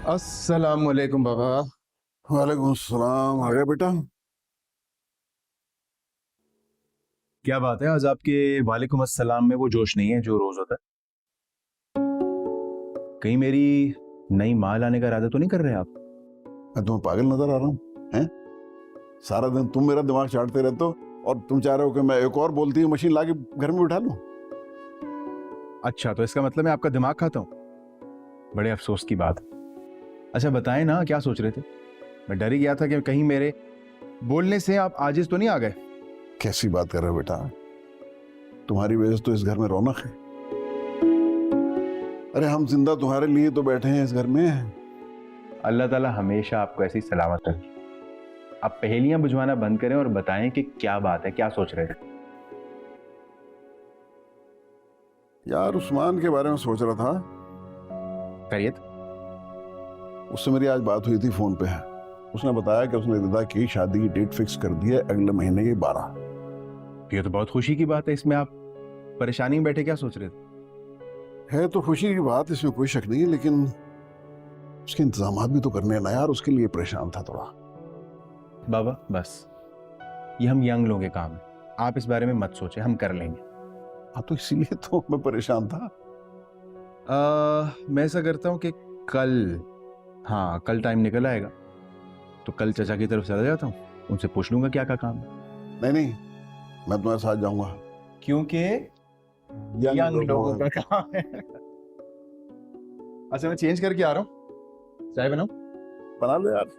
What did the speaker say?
अस्सलाम वालेकुम बाबा। वालेकुम सलाम। आ गया बेटा? क्या बात है, आज आपके वालेकुम अस्सलाम में वो जोश नहीं है जो रोज होता है। कहीं मेरी नई माल लाने का इरादा तो नहीं कर रहे आप? मैं तुम्हें पागल नजर आ रहा हूँ? हैं? सारा दिन तुम मेरा दिमाग चाटते रहते हो और तुम चाह रहे हो कि मैं एक और बोलती हुई मशीन लाके घर में बिठा लूं? अच्छा, तो इसका मतलब मैं आपका दिमाग खाता हूँ। बड़े अफसोस की बात है। अच्छा बताएं ना, क्या सोच रहे थे? मैं डर ही गया था कि कहीं मेरे बोलने से आप आजिज तो नहीं आ गए। कैसी बात कर रहे हो बेटा? तुम्हारी वजह से तो इस घर में रौनक है। अरे हम जिंदा तुम्हारे लिए तो बैठे हैं इस घर में। अल्लाह ताला हमेशा आपको ऐसी सलामत रखे। आप पहेलियां बुझवाना बंद करें और बताएं कि क्या बात है, क्या सोच रहे थे? यार उस्मान के बारे में सोच रहा था। खैरियत? उससे मेरी आज बात हुई थी फोन पे। उसने बताया कि उसने रिदा की शादी की डेट फिक्स कर दी है अगले महीने की 12। ये तो बहुत खुशी की बात है। इसमें आप परेशानी में बैठे क्या सोच रहे थे? है तो खुशी की बात, इसमें कोई शक नहीं है, लेकिन उसके इंतजाम भी तो करने हैं ना यार। उसके लिए परेशान था थोड़ा। बाबा बस, ये हम यंग लोगों के काम है। आप इस बारे में मत सोचें, हम कर लेंगे। हाँ तो इसीलिए तो मैं परेशान था। मैं ऐसा करता हूँ कि कल, हाँ कल टाइम निकल आएगा तो कल चचा की तरफ चला जाता हूँ, उनसे पूछ लूंगा क्या क्या काम है। नहीं नहीं, मैं तुम्हारे साथ जाऊंगा। क्योंकि यंग लोगों का काम है। अच्छा मैं चेंज करके आ रहा हूँ, चाय बनाऊं? बना लो यार।